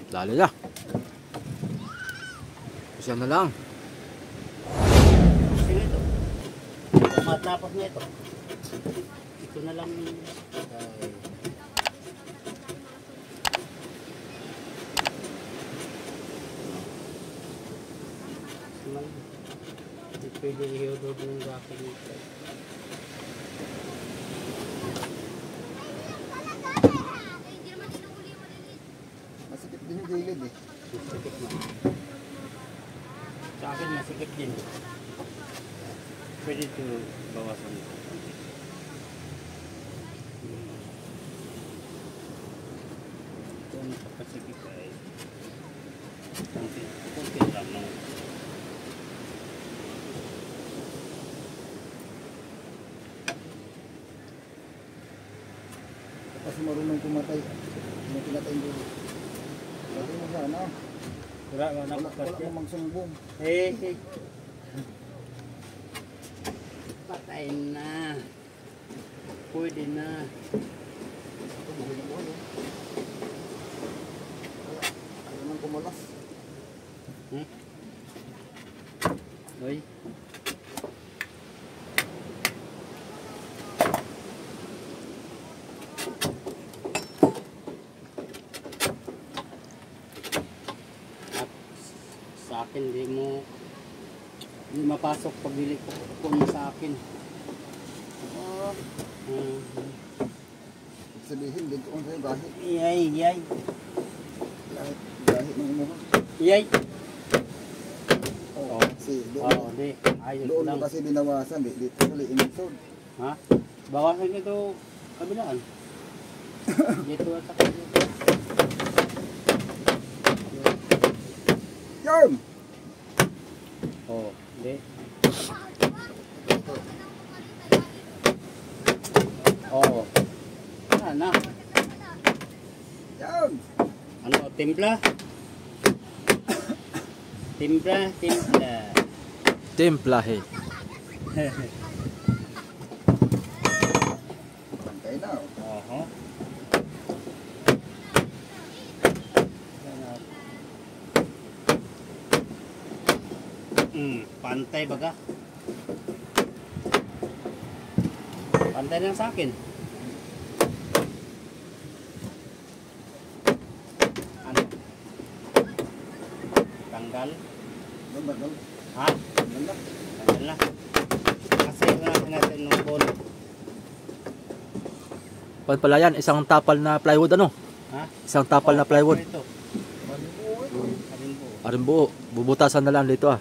Dali na. Siya na lang. Sige ito. Matapos na ito. Ito na lang. Hindi pwede ihudod ng gakin ito. Masikip din yung gilid eh. Masikip na. Sa akin masikip din. Pwede ito bawasan ito. Ito ang papasikip ay kunti lang lang. Kasi marunong pumatay. May pinatay yung gilid. Lagi mo sana. Wala Wala mong magsumbong. Hey. Patay na. Pwede na. Ito, buhay na buhay eh. Ayaw nang kumulas. Uy. Sa akin, hindi mapasok pagbili ko sa akin. Sabihin, dito kong sa'yo gahit. Iyay. Gahit ng imuha. Iyay. Oo. Kasi Oo, di. Ayos doon lang. mo kasi binawasan. Dito sa liinisod. Ha? Bawasan ito kabilaan. Dito at saka dito. Yun! Oo, di. Oo. Na. Yun! Ano, timpla? Timpla. Templahe. Pantay na. Oho. Pantay baga. Pantay lang sa akin. Ano? Tanggal? Doon. Ha? Ganda. Tanggal na. Kasi wala natin ng bono. Pan pala yan, isang tapal na plywood ano? Ha? Isang tapal na plywood. Ito. Kalimbo. Arimbo, bubutasan na lang dito ah.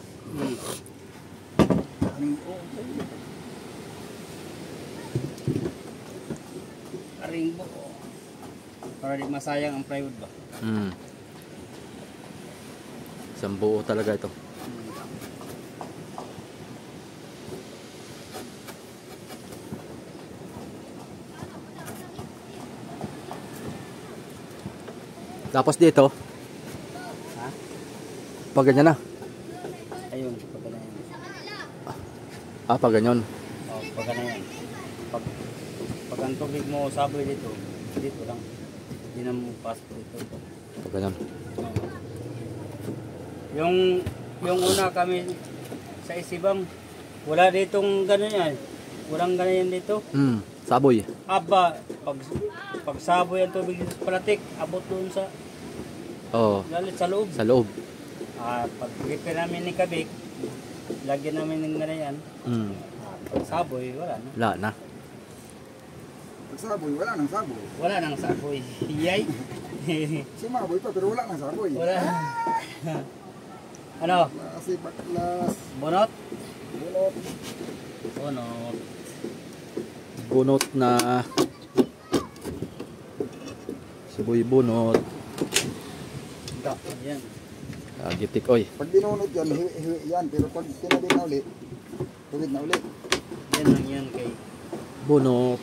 Karimbo. Para di masayang ang plywood ba? Isang buo talaga ito. Tapos dito, Ha? pag ganyan na. Ayun, pagka na yan. Pag ganyan. Oh, pagka na yan. Pag ang tubig mo saboy dito lang. Hindi na mo pasok dito. Pag ganyan. Yung una kami sa Isibang, wala ditong gano'n yan. Walang gano'n yan dito. Saboy. Aba, pag saboy ang tubig dito sa palatik, abot doon sa galit sa loob. Sa loob. Pag repair namin ni Kabik, lagyan namin ng gano'n yan. Pag saboy, wala na. Wala na. Pag saboy, wala nang saboy. Wala nang saboy. Yay! Sumaboy pa pero wala nang saboy. Wala. Ano? Kasi baklas. Bunot? Bunot. Bunot. Bunot na. Siboy bunot. Ito, yan. Gitik oy. Pag binunot yan, hiwi yan. Pero pag tinabit na ulit, tuwid na ulit. Yan lang yan kay Bunot.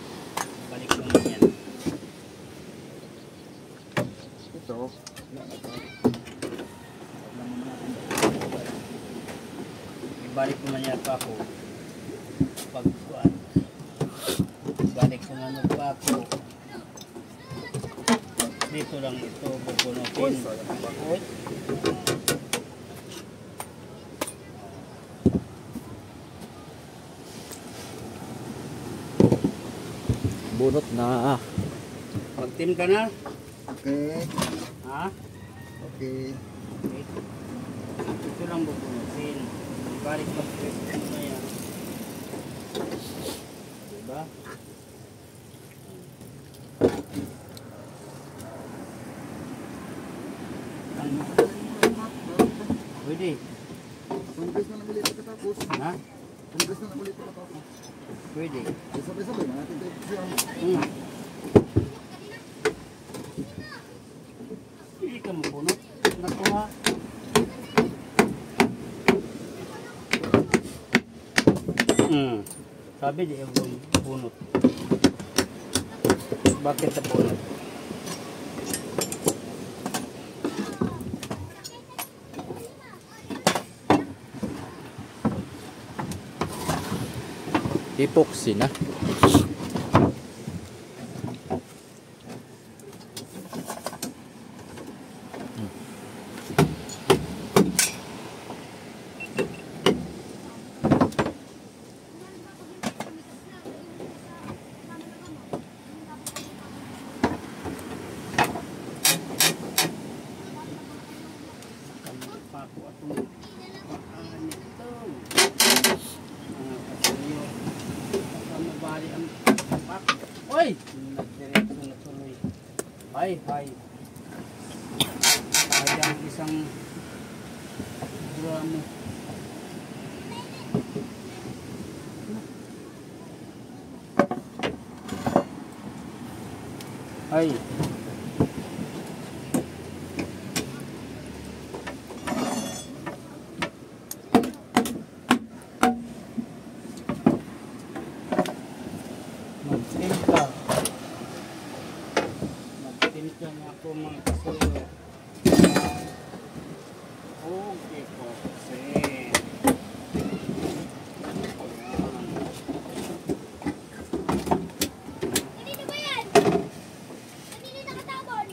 balik naman yan. Ito. Wala na ito. Ibalik naman yan pa ako. Pagkuhan. Balik naman pa ako. Dito lang ito Uy, bubunutin. sayang ang bako. Uy. Bunot na. Magtim ka na? Okay. Ha? Okay. Okay. Ito lang bubunutin. Balik mag-press mo na yan. Diba? Ano? Pwede. Panggas na lang ulit pagkatapos. Ha? Panggas na lang ulit pagkatapos. Pwede. Sabay-sabay na natin tayo siya. Hmm. Hindi ka mabunot. Nakuha. Sabi di yung bunot. Bakit sa bunot? Epoxy na. Paku atong paan ito. Kasinyo. Kasama bali ang pak. Oy! Nagdiretso na tuloy. Hay, hay. Sayang isang gramo. Hay. Magtinta. Magtinta na ako mga kasuyo. Okay po kasi. Kanino ba yan? Kanino nakatabon?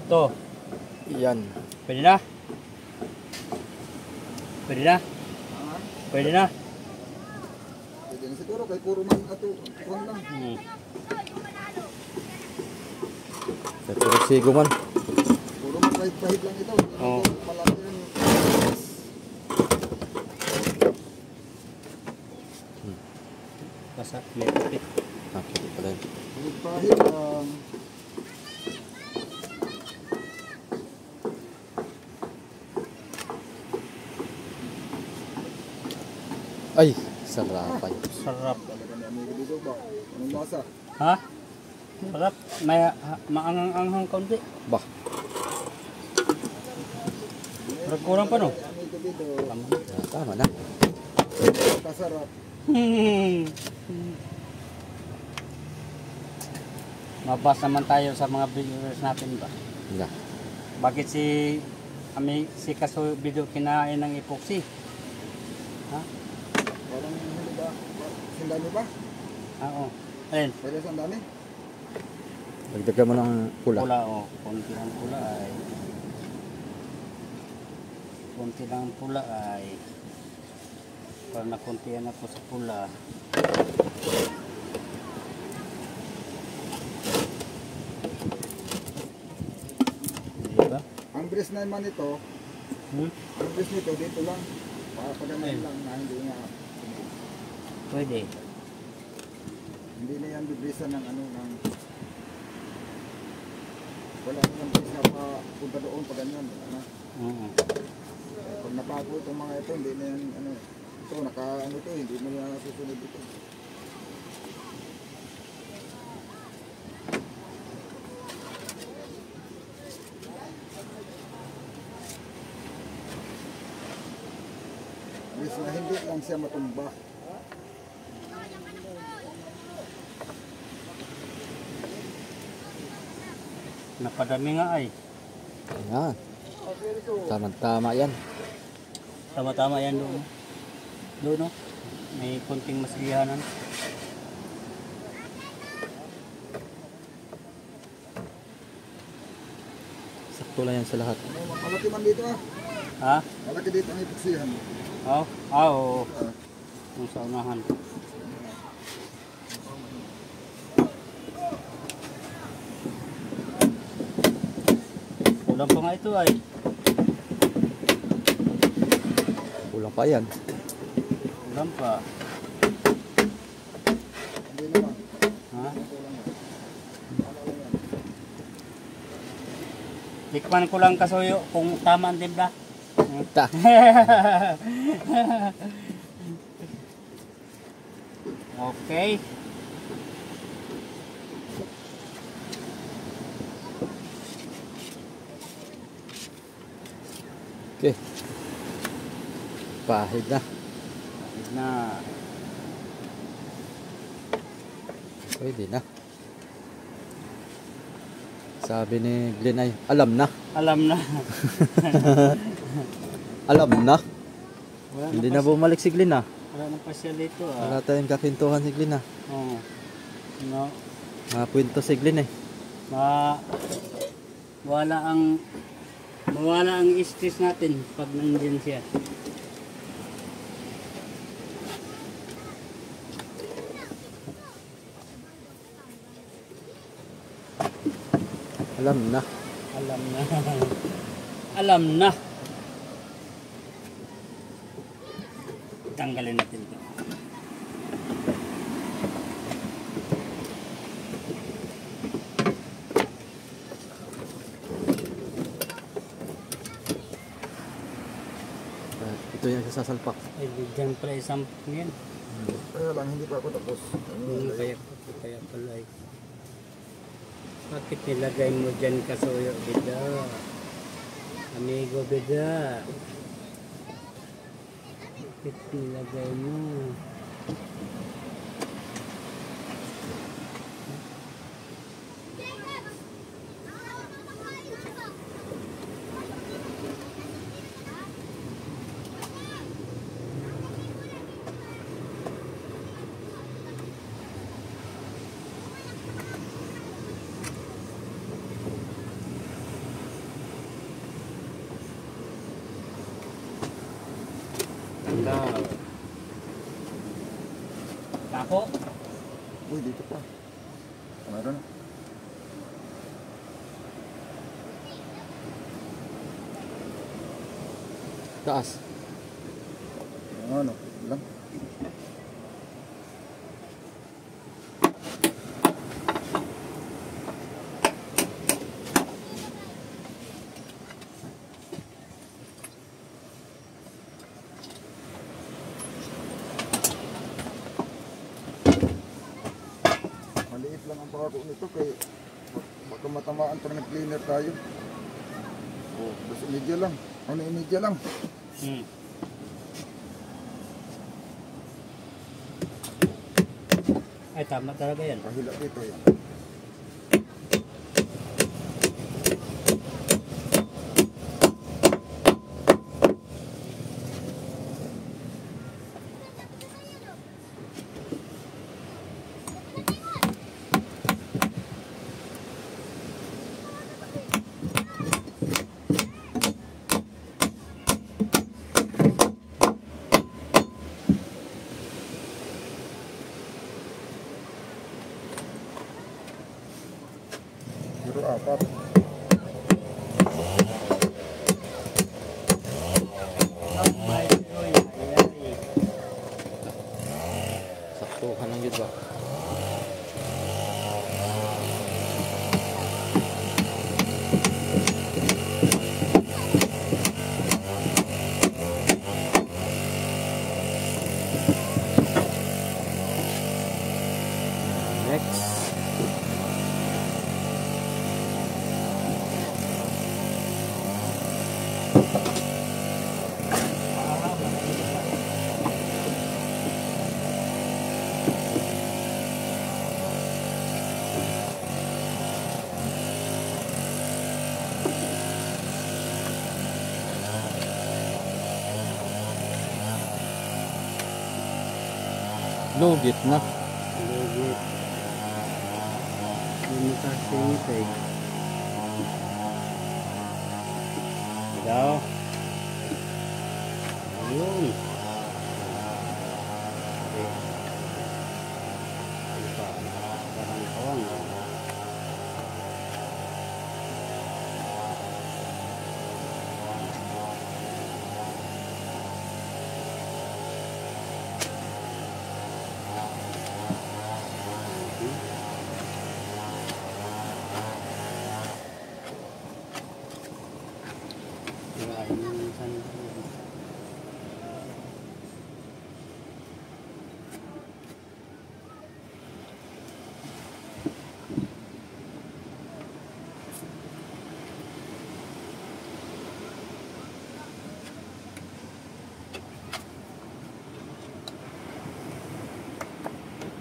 Ito. Yan. Pwede na? Pwede na? Ah, Pwede na? pwede na siguro kay puro man ato. Kuwan lang. Pero sigo man. Puro man pahit lang ito. Oo. Malaki rin. Basta may kapit. Okay, pala yun. Pahit lang. Ay, sarapay. Sarap. Talaga na amigo dito ba? Anong masa? Ha? Sarap. May maangang-anghang kaunti. Bah, Pero kurang pa no? Amigo dito. tama na. Kasarap. Mabas naman tayo sa mga viewers natin ba? Na. Bakit si Kaso Bido kinain ng epoxy? Ha? Parang hindi ba? Sandami ba? Oo. Ayun. Pwede sandami? Dagdagan mo ng pula. Pula o. Konti lang pula ay. Konti lang pula ay. Para nakuntihan ako sa pula. Diba? Ang bris naman ito, Hmm? ang bris nito dito lang. Paganayin lang na hindi nga. Pwede. Hindi na yan bibrisan ng ano ng wala nang bisa pa punta doon pag ganyan. Ano? Oo. Pag napago itong mga ito, hindi na yan ano. Ito, ano ito, hindi mo na susunod ito. Bris na hindi lang siya matumba. Napadami nga ay. Yan. Tama-tama yan. Tama-tama yan doon. Doon no? May konting masilihanan. Sakto lang yan sa lahat. Malaki man dito ah. Ha? Malaki dito ang ipuksihan. Oo. Ah, oo. Yung sa unahan. Kulang pa nga ito ay. Kulang pa yan. Kulang pa. Hindi naman. Ha? Tikman ko lang kasuyo kung tama ang timpla. Ta. Okay. Okay. Pahid na. Pahid na. Pwede na. Sabi ni Glenn ay, alam na. Alam na. Alam na. Wala Hindi na na bumalik si Glenn ah. Wala na pa siya dito ah. Wala tayong kakintuhan si Glenn ah. Oo. No. Mapunto si Glenn eh. Mawala ang stress natin pag nandiyan siya. Alam na. Alam na. Alam na. Tanggalin natin ito. Ito yung sasalpak. Ay, dyan pala isang yan. Kaya lang hindi pa ako tapos. Kaya pala ay. Bakit nilagay mo dyan kasuyo, bida? Amigo, bida. Bakit nilagay mo? Tanggal. Tako. Uy, dito pa. Meron. Taas. Ano, lang. Maliit lang ang pako nito kay baka matamaan pag nag-cleaner tayo. Oh, basta media lang. Ano yung media lang? Ay, tama talaga yan. Pahila dito yan. Pero apat. Saktuhan lang yun ba? Next. Lugit na. Lugit. Hindi makasingit eh. Daw. Ayun. Okay. Ano pa? Parang kawang.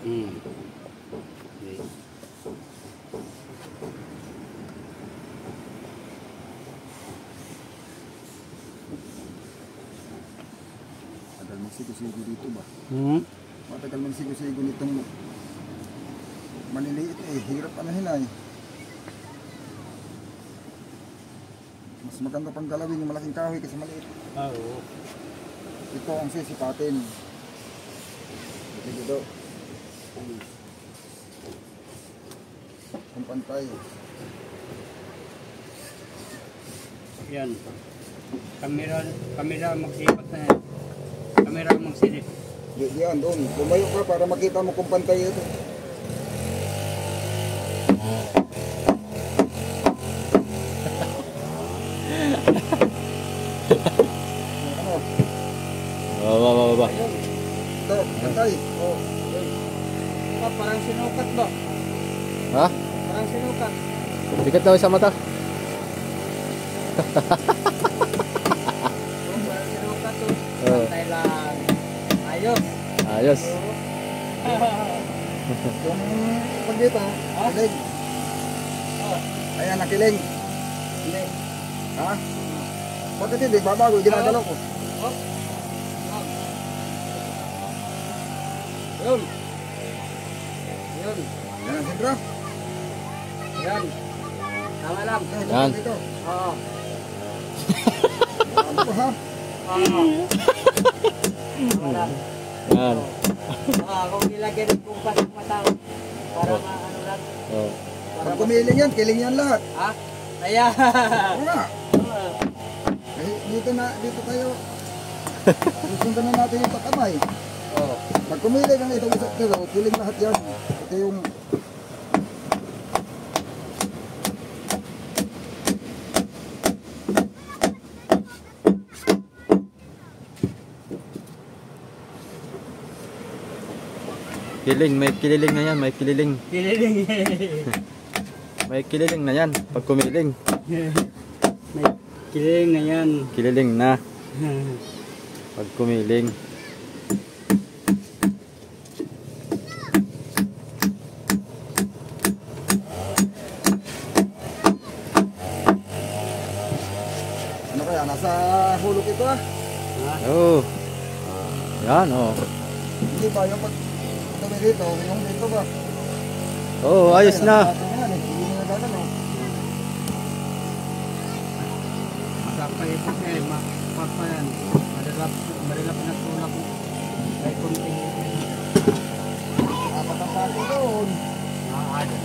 Okay. Tagal magsigo-sigo dito ba? Matagal magsigo-sigo nitong maliliit eh. Hirap anahin ay. Mas maganda pang galawin yung malaking kahoy kasi maliit. Oo. Ito ang sisipatin. Dito. Kung pantay. Yan. Kamera magsipat na yan. Kamera magsilip. Yan doon. Lumayo ka para makita mo kung pantay ito. Ano? Ba. Ito, pantay. Oh. Parang sinukat ba? Ha? Parang sinukat. Sikat daw sa mata. Parang sinukat to. Oo. Pantay lang. Ayos. Ayos. Yung pag dito, kiling. Ayan, nakiling. Hindi. Ha? Bakit hindi? Babago, ginagalaw ko. Yun. Yun. Yan ang sentro. Yan. Tama lang. Yan. Dito. Oo. Ano ko ha? Oo. Tama lang. Yan. Kung nilagyan ng kumpas ng mata ko, para maano lang. Oh. Pag kumiling yan, kiling yan lahat. Ha? Ayan. Oo nga. Dito tayo. Susundan na natin yung pakamay. Oo. Pag kumiling ang itong isa't kilo, kiling lahat yan. Ito yung... Kiling, may kililing na yan, may kililing. Kiniling. May kililing na yan, pag kumiling. May kiniling na yan. Kililing na, pag kumiling. Ano kaya? Nasa hulog ito ah. Oh. Yan, oh. Hindi ba yung pag tumi dito, yung dito ba? Oh, ayos na. Hindi na gagalaw. Masakay ito siya eh. Mapa yan. Marilap na tulak ko. May konting Apat ang pati doon. nakakada.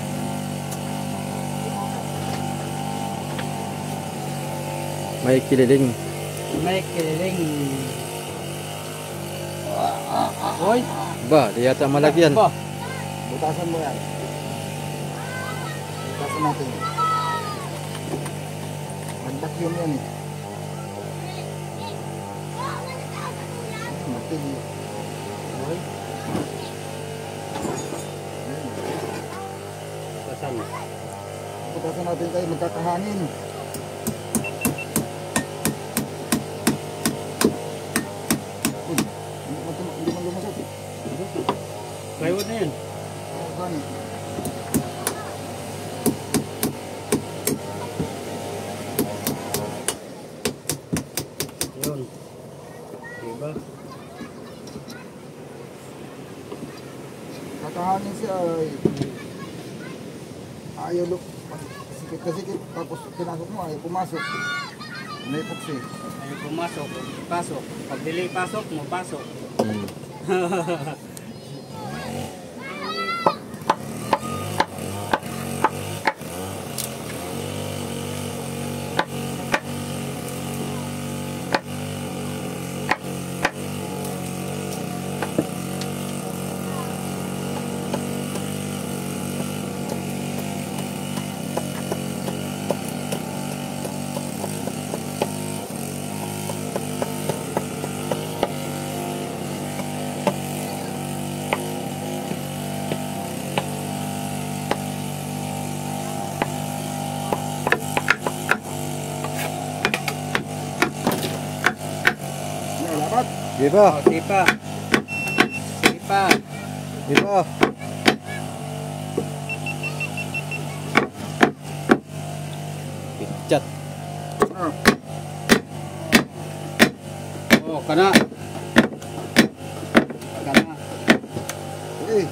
May kililing. May kiniling. Hoy! Ba, di yata malagyan. Ba? Butasan mo yan. Butasan natin. Mag-vacuum yan eh. Matigil. Hoy! Kasama. Butasan natin tayo, magkakahangin. Uy, hindi man lumasok. Plywood na yan. Hangin. Yun. Diba? nakahangin siya ay ayaw sikit na sikit tapos pinasok mo ayaw pumasok. May epoxy. Ayaw pumasok, pasok. Pag dili pasok mo, pasok. Hmm. Ano, dapat? Di ba? Oh, sipa. Sipa. Di ba? Pitchat. Ano? Oh, kana. Kana. Okay.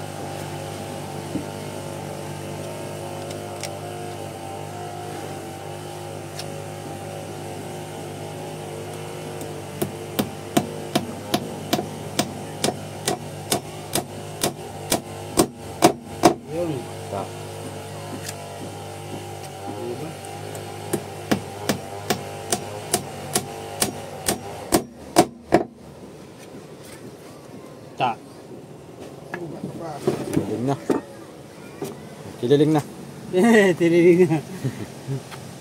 Yun. Ta. Diba? Ta. Kililing na. Kililing na. Tiniling na.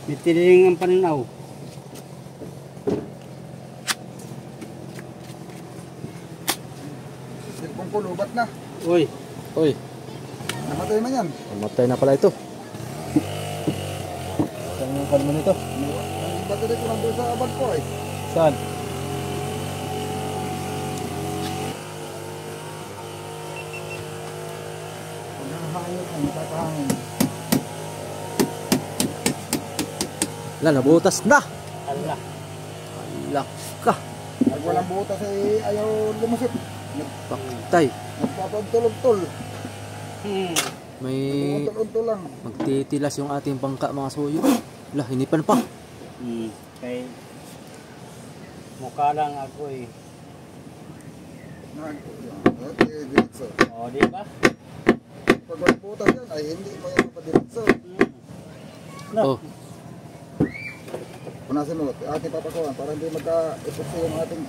May tiniling ang pananaw. Silpong ko, lubat na. Uy. Uy, Namatay man yan. namatay na pala ito. Saan yung kalmo nito? Ang battery ko nandun sa abad ko eh. Saan? Pag nakahangin ay nakakahangin. Wala, nabutas na. Allah. Laka. Pag walang butas ay ayaw lumusip. Paktay. Nagpapagtulog-tul. May Tumutul-untul lang. magtitilas yung ating bangka mga suyo. Wala, hinipan pa. Kay mukha lang ako eh. Okay, diretso. O, di ba? Pag walang butas yan ay hindi mo yan mapadiretso. Oh, Punasin mo, ating papakuhan para hindi magka-epoxy yung ating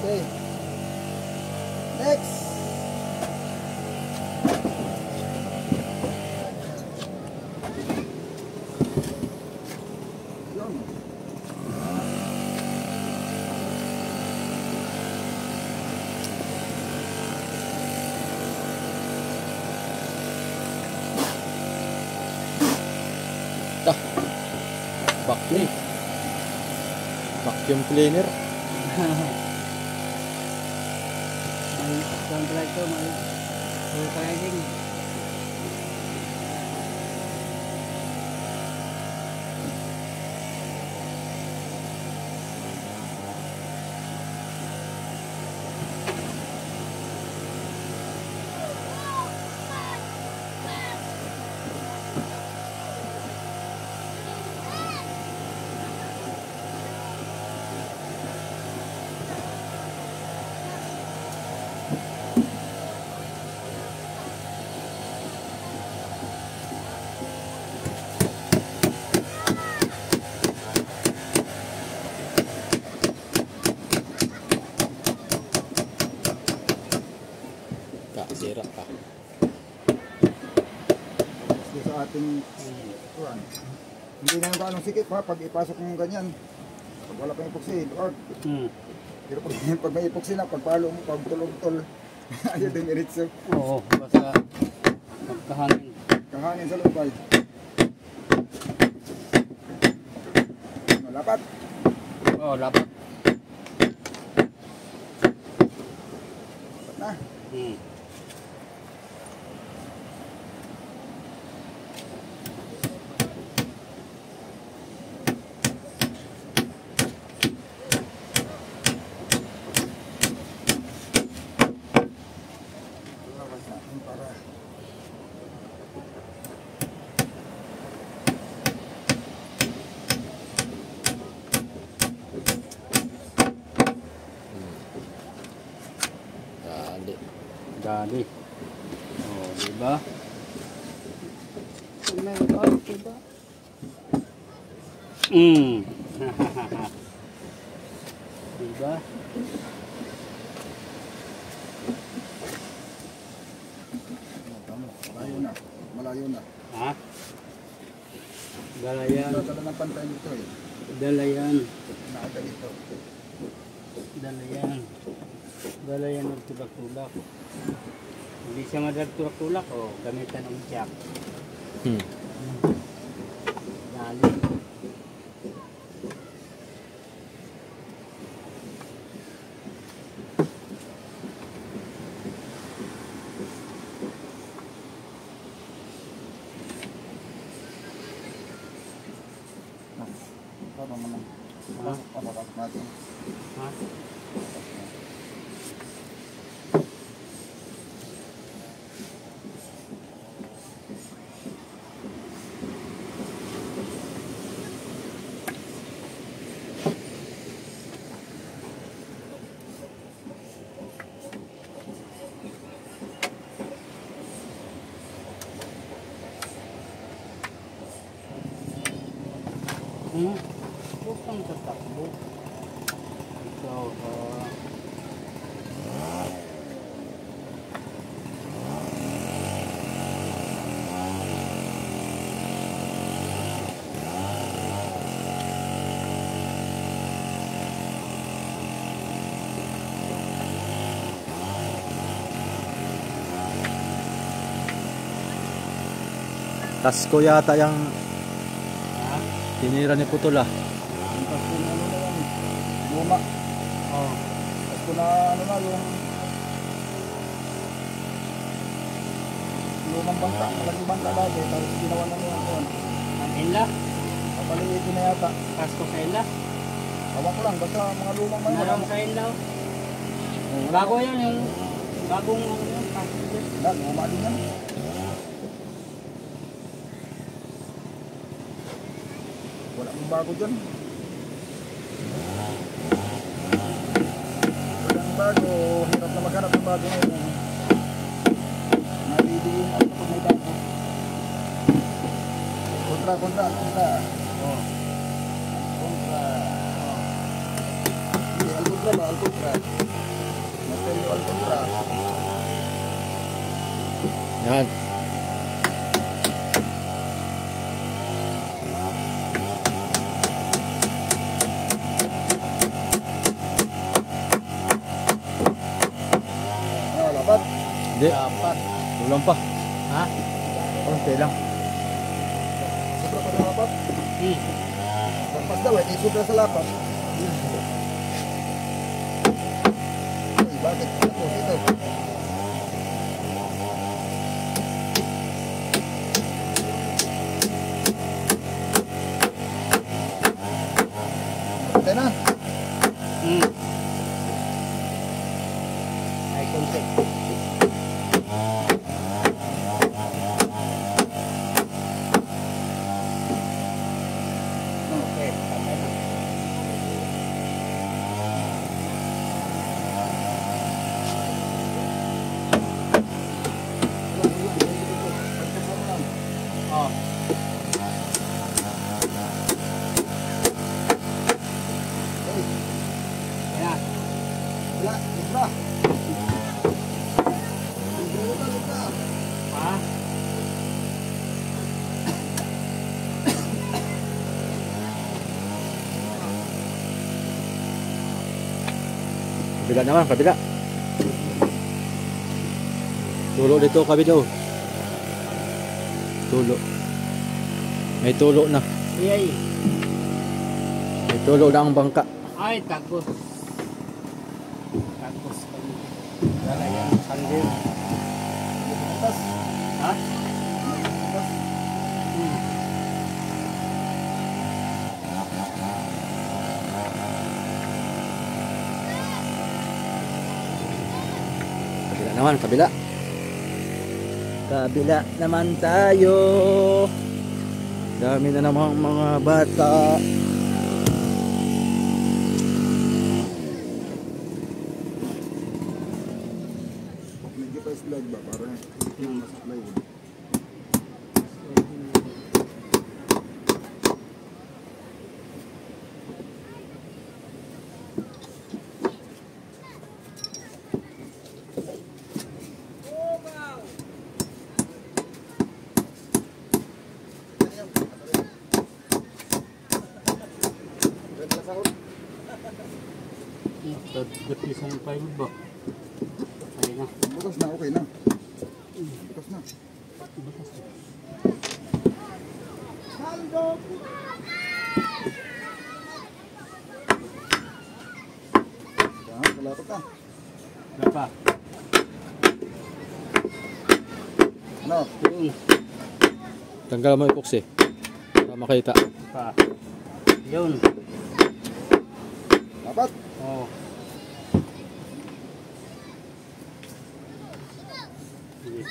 okay. Next! Yun. vacuum. Vacuum cleaner. May contract ko, may filing. Sira pa. Kasi sa ating kuhan. Hindi na yung ganong sikip ha, pag ipasok mo ganyan. Pag wala pang epoxy, or, pero pag may epoxy na, pagpalo mo, pag tulog-tol, ayaw din iritso. Oo, basta magkahangin. Kahangin sa loob ay. Malapat. Oo, dapat. Na. Grabe. Oh, diba? May mag-out, diba? Diba? Tama, malayo na. Malayo na. Ha? Dalayan. Dala ng pantay dito eh. Dalayan. Naaga dito. Dalayan. Dalayan ng tulak-tulak. Hindi siya madag-tulak-tulak o gamitan ng jack. Dali. Tama naman. Ha? Papakas natin. Ha? Huwag kang tatakbo. Ikaw, Kasko yata yung ha? tinira ni Putol ah. Ang pasko na ano na yan. Luma. Oh. Pasko na ano na yung lumang bangka. Malaging bangka dati. Tapos ginawa na niya yun. Ang ila? Kapalitin na yata. Kasko sa ila? Awan ko lang. Basta mga lumang man. Narang sa ila? Bago yan yung bagong ano yun, kasko dyan. Lahat, luma din yan. Wala mong bago dyan. Walang bago. Hirap na maghanap ng bago ngayon. Naliliin ako kapag may bago. Kontra. Oh. Kontra. Hindi, Alcontra ba? Alcontra. Martelio Alcontra. Yan. Ano, lapat? Hindi. Dapat. Ulang pa. Ha? Konti lang. Sobra pa sa lapat? Lampas daw eh, di sobra sa lapat. Uy, bakit? Ako, dito. Pwede na. Ay, konti. Okay, patay na. Oh. Ayan. Wala, sobra. Sobra. Ha? Kabila naman, kabila. Tulo dito, kabila. Tulo. May tulo na. Iyay. May tulo na ang bangka. Ay, tagos. Tagos kami. Dalayan sanggol. Atas. Ha? Atas. Kabila naman, kabila. Kabila naman tayo. Dami na namang mga bata. Medyo pa slide. yun. Dapat isang plywood ba? Ayun na. Bukas na, okay na. Bukas na. Bukas na. Yan, kalapit na. Dapat. Ano? Yun. Tanggal mo epoxy. Para makita. Pa. Yun. Dapat. Oo. Sige.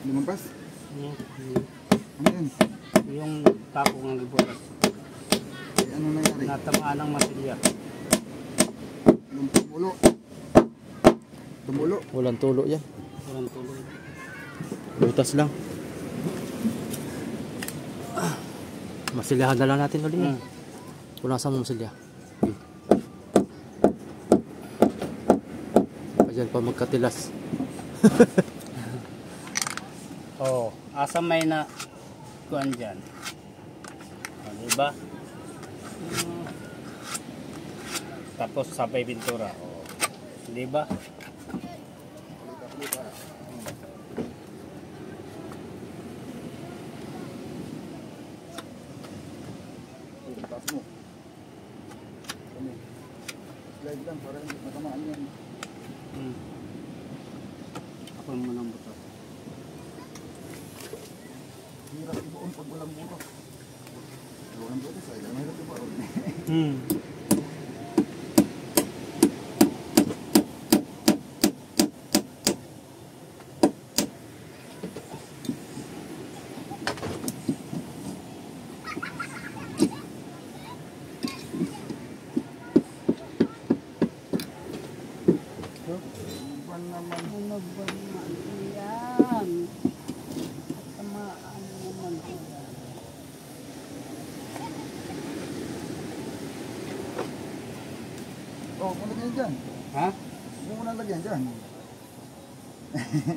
Lumampas. Yun. Ano yan? Yung tapo ng liburas. Eh, ano nangyari? Natamaan ng matilya. Yung tumulo. Tumulo. Walang tulo yan. Walang tuloy. Butas lang. Masilyahan na lang natin ulit. Hmm. Kung nasa mo masilya. Ayan pa magkatilas. Oo. Asa may na kuan dyan. O, diba? Tapos sabay pintura. O, diba? Taas mo. Kami. Slide lang para hindi matamaan yan. Hmm. Ako mo ng buto. Hirap ibuon pag walang butas. Pag walang butas ay mahirap ibuon. Hmm. Iban naman. Ano ba naman yan? Tamaan naman yan. Oh, kung lagyan dyan. Ha? Huwag mo na lagyan dyan.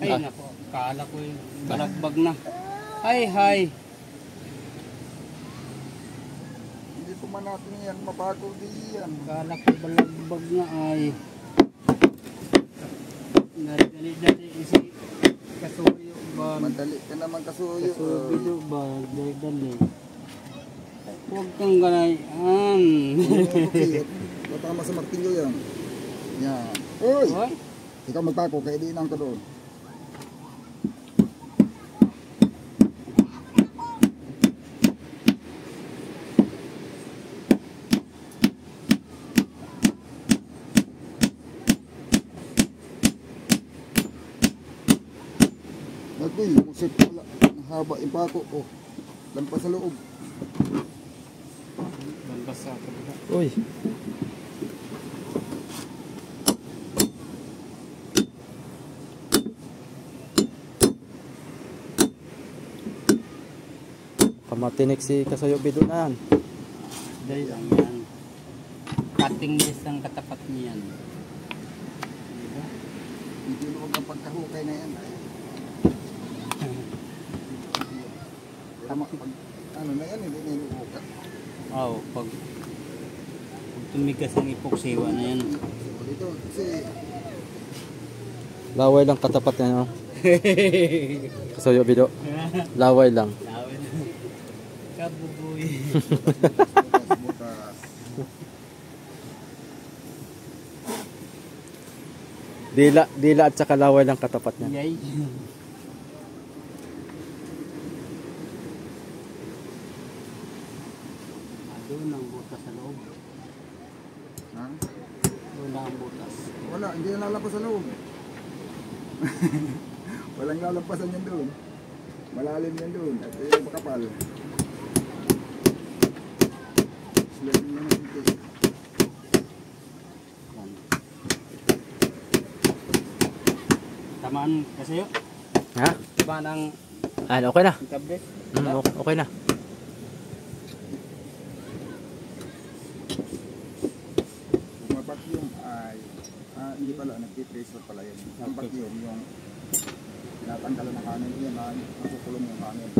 Ay nako. Kala ko yung balagbag na. Ay, hay. Hindi pa man natin yan mabago di yan. Kala ko balagbag na ay. Dali-dali isi kasuyo ba? Madali ka naman kasuyo. Kasuyo ba? Dali-dali. Huwag kang ganayan. Okay, tatama sa martilyo yan. Yan. Uy! Hoy. Ikaw magpako, kaya diinan ko doon. Agoy, musip wala. Haba yung pako. Oh, lampas sa loob. Lampas sa kabila. Uy. Kamatinik si Kasayo Bido na yan. Dali lang yan. Cutting list ang katapat niyan. Diba? Hindi luwag ang pagkahukay na yan. Tama, pag, ano na yan, hindi na inuukat. Oo, pag tumigas ang epoxiwa na yan. So, dito, kasi, Laway lang katapat niya. No? Kasayo Bido. Laway lang. Kabuboy. bukas. Dila at saka laway lang katapat niya. Yay. Doon ang butas sa loob. Ha? Doon ang butas. Wala, hindi na lalabas sa loob. Walang lalampasan yan doon. Malalim yan doon. At yung makapal. Slide mo naman ito. Tamaan kasi yun. Ha? Tamaan ang Okay na. tablet. Okay na. Kung mabakyum ay hindi pala, nagtitracer pala yun. Ang vacuum yung tinatanggalan ng kanin yun, nasukulong yung kanin.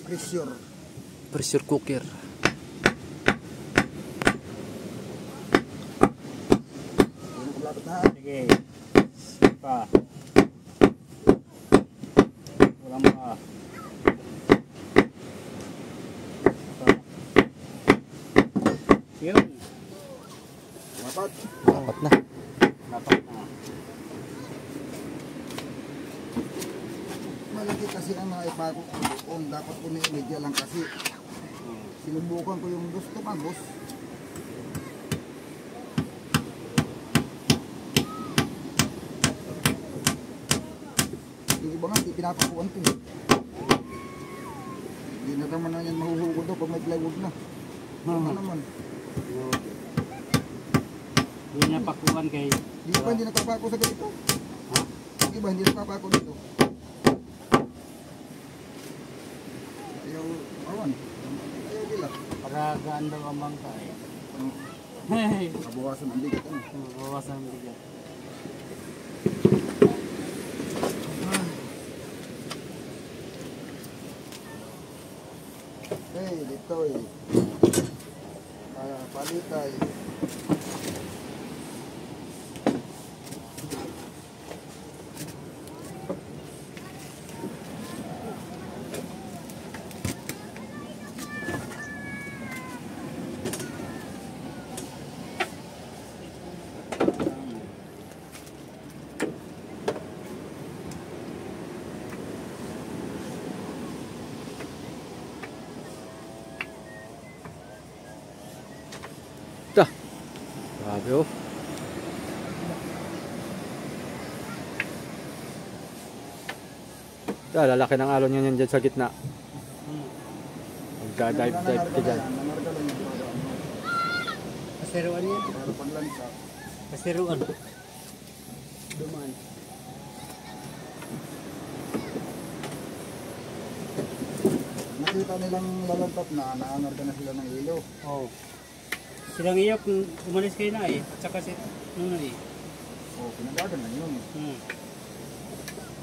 Pressure. Pressure cooker. Yung kumapit na. Sige. Pa. Walang mga. Yun. Mapat. Dapat na. Dapat na. Malaki kasi ang naipako ko doon. Dapat ko na imedya lang kasi. Sinubukan ko yung gusto magos. Yung iba nga, di pinapakuan ko. Hindi na naman na yan mahuhugod daw pag may plywood na. Ano naman? Hindi niya pakuan kay... Di ba hindi nakapako sa ganito? Ha? Di ba hindi nakapako dito? Ayaw, awan. Ayaw nila. Para gaan daw ang bangka eh. Ano, Hey! kabukasan ang bigat ano. Bawasan ang bigat. Hey, dito eh. Palitay. Dah. Grabe oh. Lalaki ng alon yan dyan sa gitna. Magda-dive ka dyan. Nangarga lang yung para ano. Pasiruan yan. Para paglansa. Pasiruan. Dumaan. Nakita nilang lalantap na, naangarga na sila ng ilo. Oo. Silang iyo kung umalis kayo na eh. At saka si... Ano eh. O, pinagagan lang yun.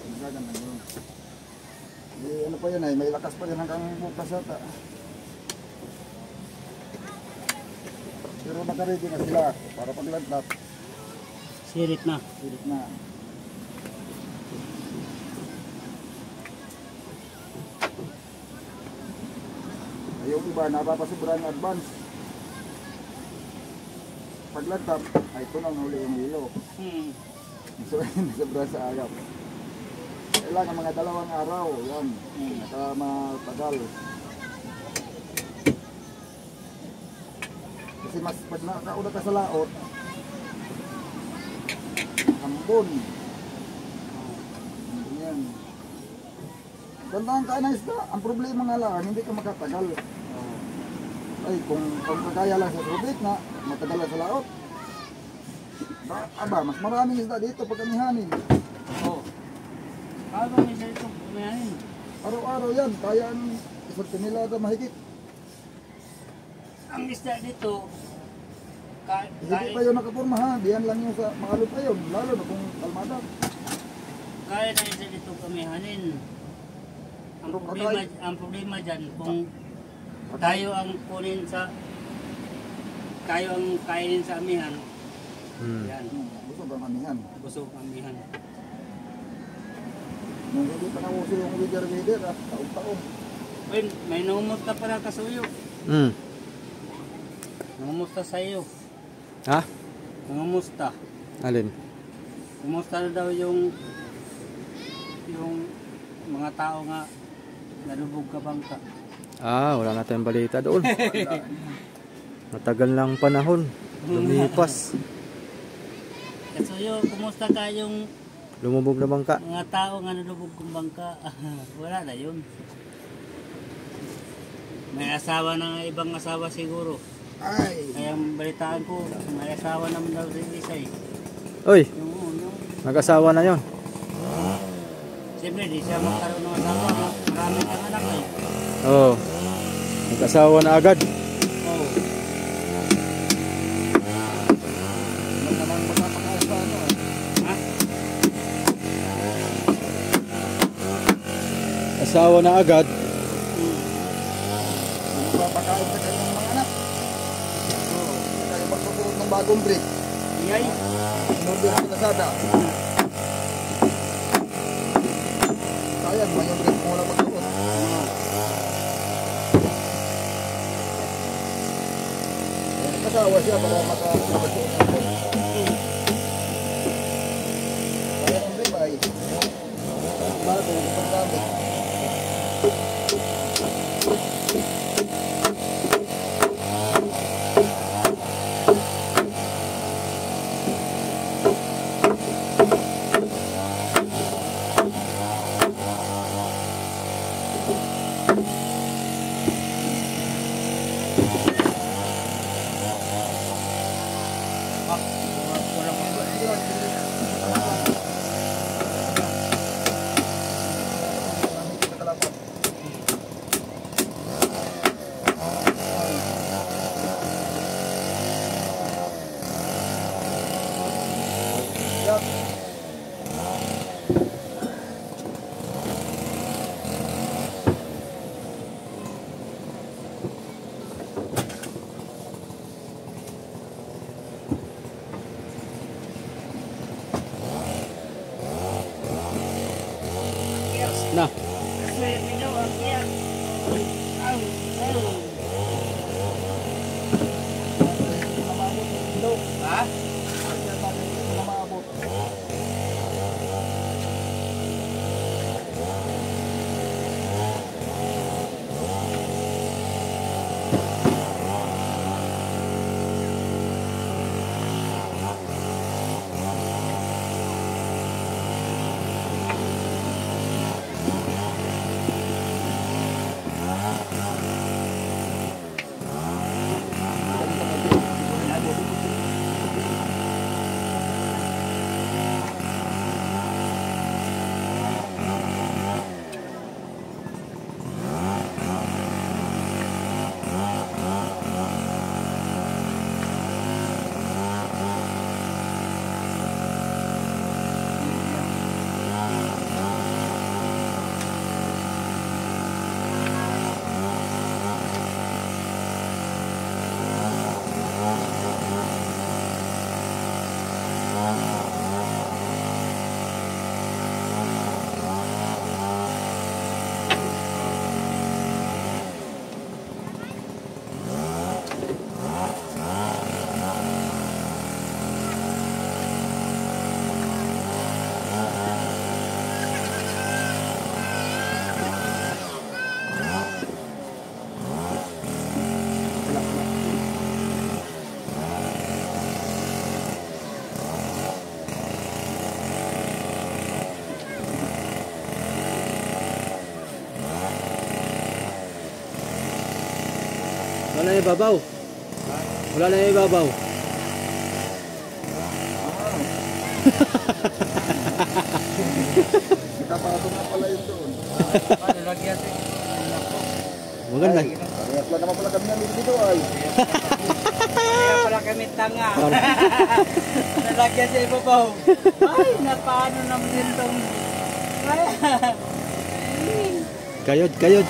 Pinagagan lang yun. Ano pa yan ay, may lakas pa yan hanggang bukas ata. Pero nakaready na sila para paglantap. Sirit na. Sirit na. Yung iba, napapasubra ng advance. Paglantap, ay ito na huli yung hilo. So, nasubra sa agap. Kailangan mga 2 araw, yan. Naka matagal. Kasi mas pag nakauna ka sa laot, hambon. Yan. Tandaan ka na isda, ang problema nga lang, hindi ka makatagal. Ay, kung kagaya lang sa tubig na, matagal lang sa laot. Aba, mas maraming isda dito pag anihanin. Oo. Kaya ba may salito kumayanin? Araw-araw yan, kaya ang isang tonelada mahigit. Ang isda dito, Hindi pa yun nakapurma ha, diyan lang yung sa makalo pa yun, lalo na kung kalmada. kaya na isda dito kamihanin. Ang problema dyan, kung tayo ang kunin sa... Tayo ang kainin sa amihan, yan, Busog ang anihan. busog ang amihan. Nung hindi pa nauso yung wider-wider ha, taon-taon. Uy, may nangumusta pala kasuyo. Nangumusta sa iyo. Ha? Nangumusta. Alin? Kumusta na daw yung mga tao nga nalubog ka bangka. Wala na tayong balita doon. Matagal lang panahon. Lumipas. Kaso Kayo, kumusta kayong Lumubog na bangka. mga tao nga nalubog kong bangka? Wala na yun. May asawa na nga, ibang asawa siguro. Ay, Kaya balitaan ko, may asawa naman daw si isa eh. Uy, Yung nag-asawa na yon. siyempre, di siya magkaroon ng asawa. Marami kang anak eh. Oo. Nag-asawa na agad. Oo. ano naman magpapakain sa ano eh. Ha? Asawa na agad. Magpapakain sa kanyang mga anak. Oo. Kaya magpapurot ng bagong brick. Iyay. Inorder ang pinasada. Sayang, may yung brick mo lang magpapurot. Nakasawa siya para makapagpapurot ng brick. Kaya ang brick ay bago, paggamit. Na. Ha? Wala na ibabaw. Wala na ibabaw. Nakapatong na pala yun doon. Ano lagyan siya? Maganda. Parehas lang naman pala kami namin dito ay. Kaya pala kami tanga. Nalagyan sa ibabaw. Ay, napaano naman din itong... Kayod, kayod.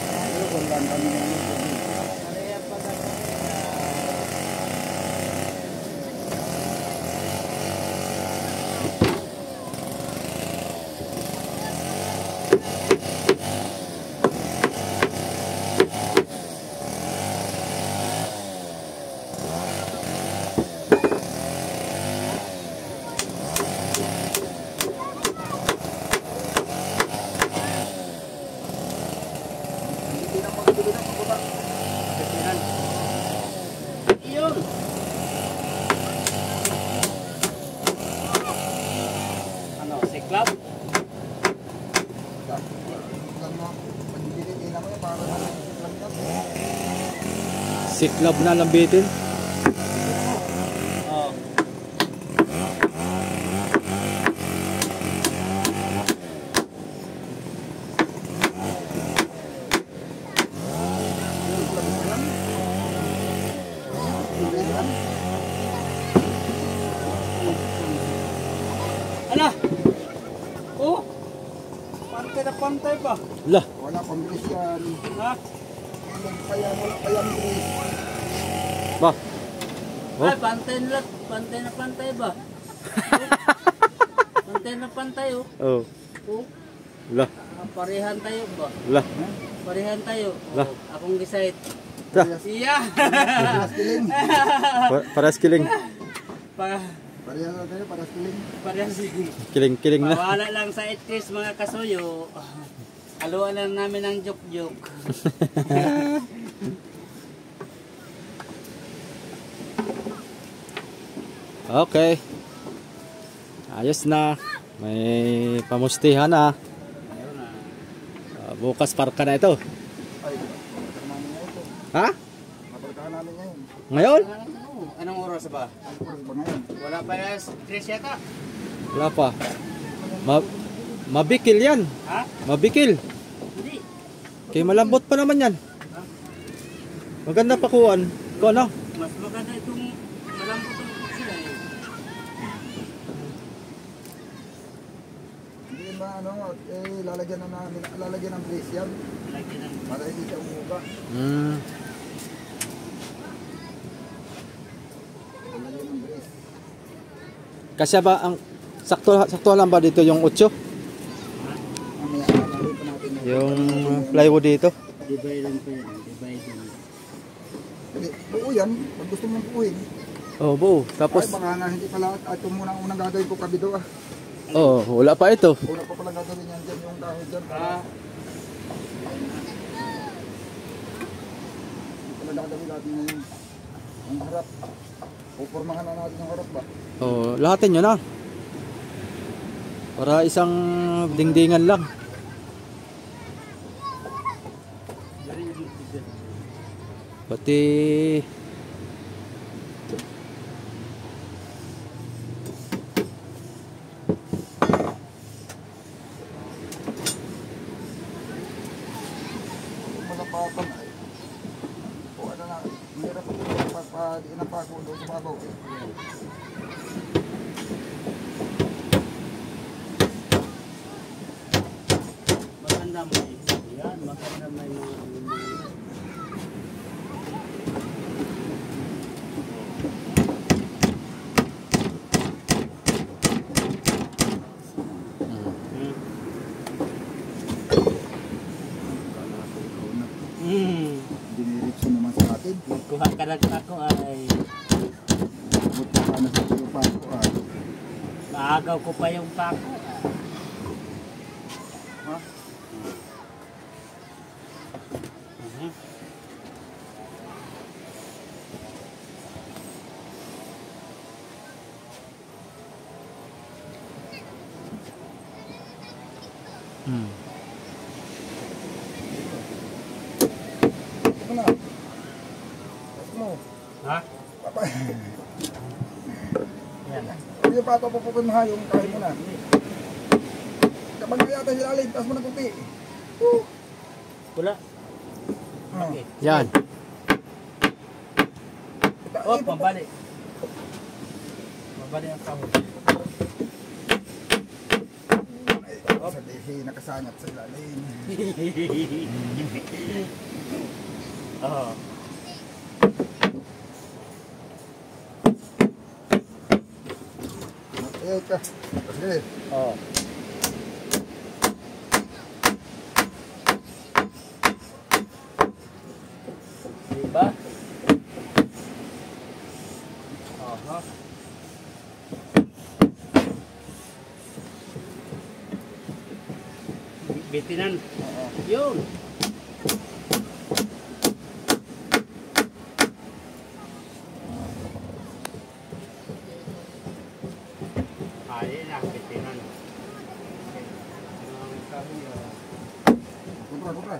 Pero kung lang kami namin. Kaya pala Hindi na magdulo na pagbuka. Club? Lang mo, pagdilitin naman yan, para lang yan. Siklab na lambitin. Oo. Ala! Oh! Pantay na pantay pa. Lah, Wala pang bilis yan. Ha? Wala pa yan bilis. ba? Oh. Ay, pantay na pantay ba? Pantay na pantay oh. Oh. Oh. Lah, Parehan tayo ba? lah. Parehan tayo. Lah. Oh, akong gisait. Lah. Iya. Paras kiling. Paras kiling. Pa Parehas na tayo, paras kiling. parehas. Kiling na. Pawala lang sa itris mga kasuyo. Haluan lang namin ng joke-joke. Okay. Ayos na. May pamustihan na. Ayun na. Bukas parka na ito. Ay, mabarkahan namin ngayon po. Ha? Mabarkahan namin ngayon. Ngayon? Anong oras ba? Ang oras ba ngayon? Wala pa yan. Tris yata. Wala pa. Mabikil yan. Ha? Mabikil. Hindi. Kaya malambot pa naman yan. Maganda pakuan. Ko ano? Mas maganda itong malambot ang sila eh. Hindi ba ano, lalagyan na namin, lalagyan ng brace yan. Lagyan ng Para hindi siya umuga. Lalagyan ng brace. Kasi ba ang sakto lang ba dito yung 8? Mamaya, lalagyan pa natin Yung plywood dito? divide lang pa yan. Divide lang. Hindi, buo yan. Pag gusto mong buuhin. Oh, buo. Tapos, Ay, baka nga hindi pala. Ito muna ang unang gagawin ko kabido ah. oh, wala pa ito. Una pa pala gagawin yan dyan, yung dahil dyan. Ah, Hindi pala gagawin natin ngayon. Ang harap. Pupormahan na natin yung harap ba? Oh, lahatin nyo na. Para isang dingdingan lang. Pati Malapatan ay. O ano na, mahirap po pagpadiin ang pako doon sa babaw eh. maganda mo eh. Yan, maganda may mga Diniritso naman sa atin. Kuha ka ng ako ay Buti pa na sa iyo pako ah. maagaw ko pa yung pako. Ha? Ano na? Tapos mo. Ha? Papa. Yan. Hindi pa ito pupukun mo yung kain mo na. Kapag yata si Lalim, taas mo na kunti. Wala. Ah. Okay. yan. Oh, mabalik. Mabalik ang kahon. Sa dehi, nakasanyat sa Lalim. Oo. Ayun ka. Sige. Oo. Diba? Aha. Bitinan. Yun. Ayun na, bitinan. Kumpra, kumpra.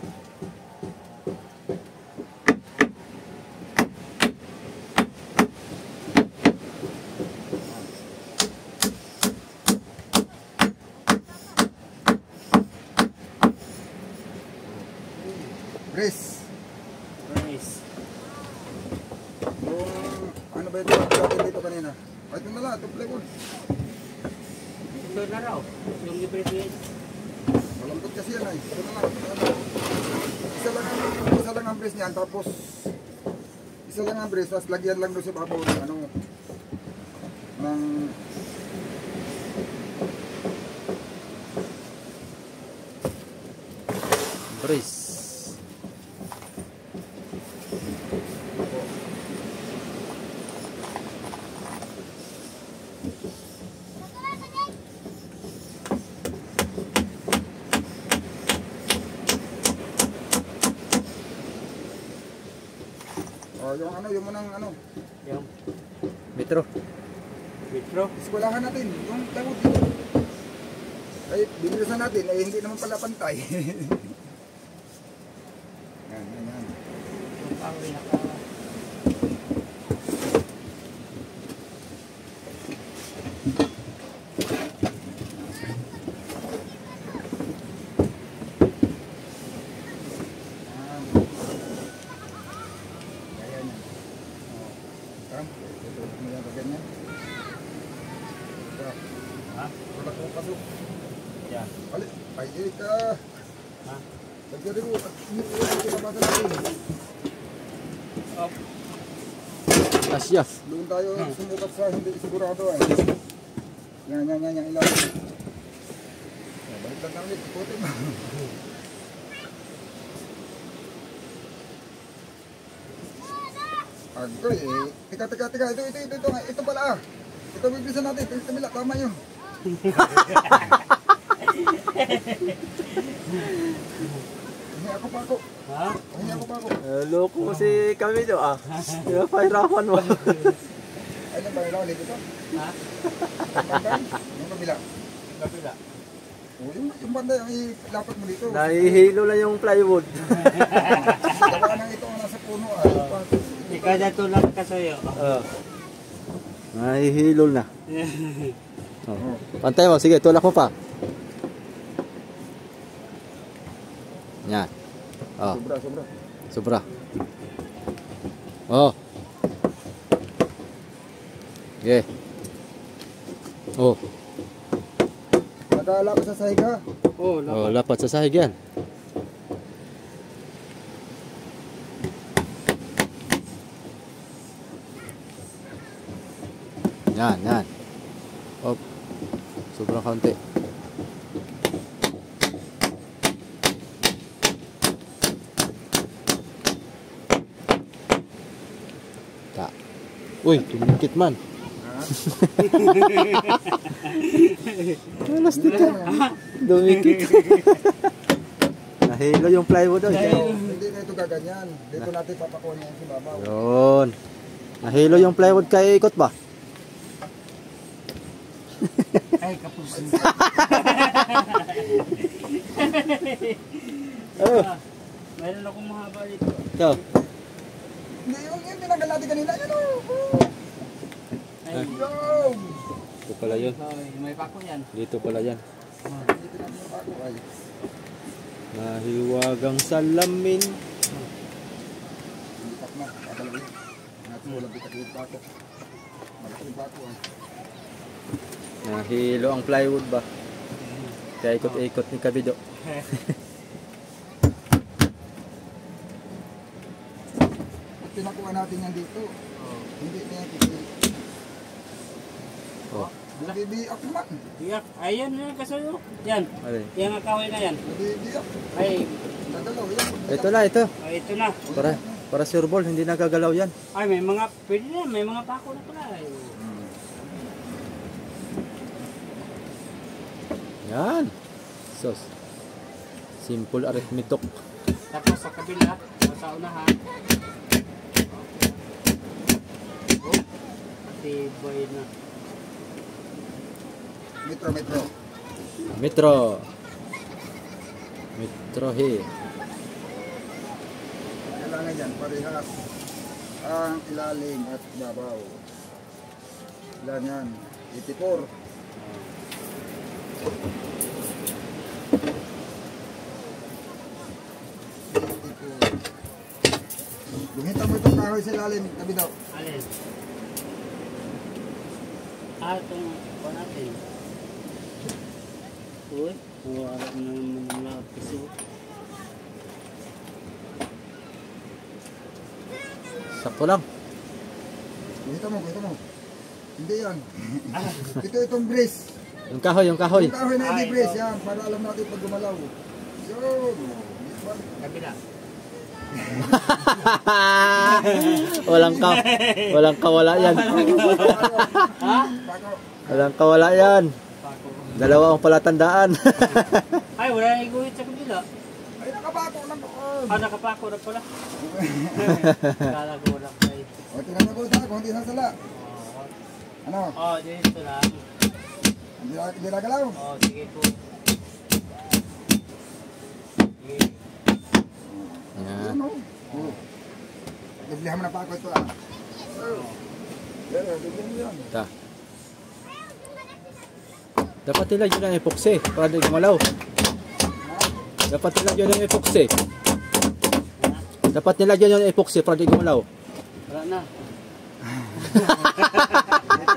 Brace. Brace. Yung ano ba ito natin dito kanina? Ay, ito na lang, ito plywood. Ito na raw. Yung i-brace. Malambot kasi yan ay. Ito na lang, ito na lang. Isa lang ang brace niyan, tapos isa lang ang brace, tapos lagyan lang doon sa babaw ng ano, ng Brace. yung ano, yung munang ano, Yung Metro. metro. eskwelahan natin, yung plywood dito. Ay, bibilisan natin, ay hindi naman pala pantay. Yan, yan, yan. Yung pang naka... Yan. Ay, ka. Ha? Pagkari ko, pinabasa natin. Up. Asya. Doon tayo sumukat sa hindi sigurado ay. Yan, ilalim. Baliktad na ulit, puti mo. Agoy eh. Teka. Ito pala ah. Ito bibilisan natin. Ito kabila. Tama yun. Hingi ako pa ako. Ha? Hingi ako pa ako. Loko mo si Camilo ah. Pinapahirapan mo. Ay, nang bayo lang ulit ito. Ha? Yung kabila. Kapila. Oh, yung banda yung ilapat mo dito. Nahihilo lang yung plywood. Gawa nang ito ang nasa puno ay. Ikaw na tulak ka sa'yo. Nahihilo na. Oh. Pantay mo, sige, tulak mo pa. Yan. Oh, Sobra. sobra. Oh. Okay. Oh. Nag-aala ka sa sahig ha. Oh, Oh, lapat sa sahig yan. Yan. Oh. Sobrang kaunti. Ta. Uy, tumikit man. Lastik ka. Dumikit. Nahilo yung plywood doon. Hindi na ito gaganyan. Dito natin papakuha niya yung sibabaw. Yun. Nahilo yung plywood kay ikot ba? Ay, kapos. Oh. Mayroon akong mahaba dito. Ito. Hindi, yung tinanggal natin kanina. Yan o. Ay, Yo! Ito pala yun. may pako yan. Dito pala yan. Dito natin yung pako ay. Nahiwagang salamin. Hindi tak na. Kakalawin. Natin walang bitak yung pako. Malaki yung pako ay. Nahilo ang plywood ba? Kaya ikot-ikot ni Kabido. At pinakuha natin yan dito. Hindi na yan kikil. Oh. Nabibiyak man. Iyak. Ayan na kasayo. Yan. Alin? Yung akawin na yan. Nabibiyak. Ay, Nagalaw yan. Ito na, ito. ito na. Para sure ball, hindi nagagalaw yan. Ay, may mga, pwede na, may mga pako na pala. Ay, Yan. Sos. Simple arithmetic. tapos sa kabila, o sa unahan. Oh, tibay na. Metro. Metro. Mitrohe. Kailangan yan, parehas. Ang ilalim at babaw. Ilan yan? 84. Lumita mo itong kahoy sa ilalim, tabi daw. Alin? Itong po natin. Uy, wala na naman ng lapis. Sakto lang. Lumita mo. Hindi yan. Itong brace. Yung kahoy. Yung kahoy na hindi brace yan, para alam natin pag gumalaw. Yun. Kabila. Walang kawala yan. Walang kawala yan. Dalawa ang palatandaan. Ay, wala na iguhit sa kabila. Ay, nakapako lang doon. Nakapako na pala. Kala ko wala kayo. O, tingnan mo sa kung hindi sasala. Ano? Dito lang. Hindi na galaw. Sige po. Sige. Yan. Ano? Liblihan mo na pa ako ito ah. Liblihan mo yan. Ta. Dapat nilagyan ng epoxy para di gumalaw. Dapat nilagyan ng epoxy. Dapat nilagyan ng epoxy para di gumalaw. Wala na.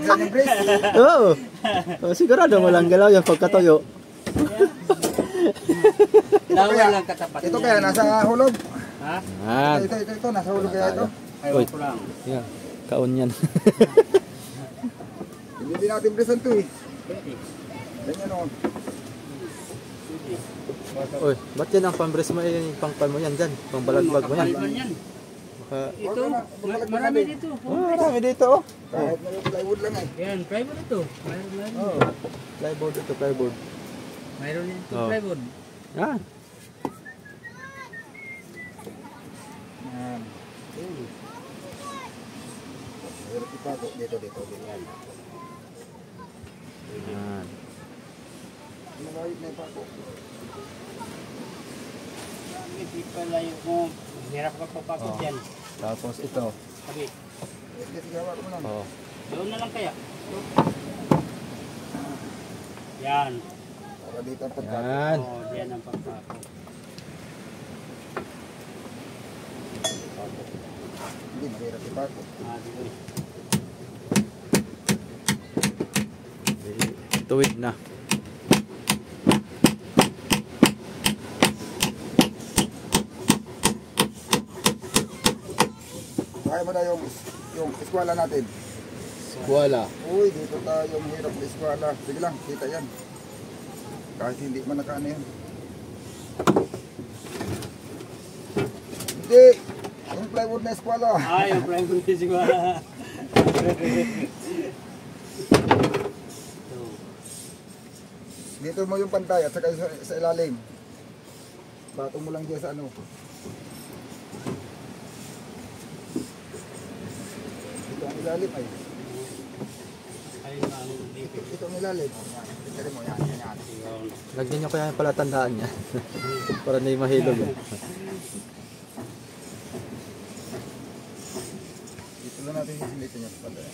Yan yung brace. Oo. Sigurado walang galaw yung pagkatuyo. Lawan lang katapat. Ito kaya nasa hulog. Ha? Yan. Ito, nasa hulog kaya ito. Uy. Ko lang. Yan. Kaon yan. Hindi natin brace ito eh. Pwede. Ganyan o. Uy, ba't yan ang pambres mo yung pangpan mo yan dyan? Pangbalagbag mo yan. Makapal man yan. Baka... Ito, marami dito. Marami dito oh. Kahit na yung plywood lang eh. Yan, plywood ito. Mayroon. Oh. Plyboard ito, plyboard. Mayroon din ito, Oh. plywood. Yan. Yan. Pero ipako dito. Yan. Yan. Malawit na ipako. Hindi pala yung mo. Hirap ka papakot Oh. yan. Tapos ito. Sabi, Sige, hawak mo lang. Oh. doon na lang kaya. Yan. Para dito ang pagkako. Yan. Yan ang pagpapakot. Hindi, mahirap ipako. Dito. Tuwid na. Kaya mo na yung eskwela natin. Wala. Uy, dito tayo mahirap na eskwela. Sige lang, kita yan. Kahit hindi man nakaano yan. Hindi! Yung plywood na eskwela. Yung plywood is wala. Dito mo yung pantay at saka sa ilalim. Patong mo lang dyan sa ano. Ito ang ilalim ay. Ayun ang dito. Ito ang ilalim. Yan. Tignan mo yan. Yan. Lagyan nyo kaya yung palatandaan niya. Para na yung mahilog. Dito lang natin sisilitin yung pantay.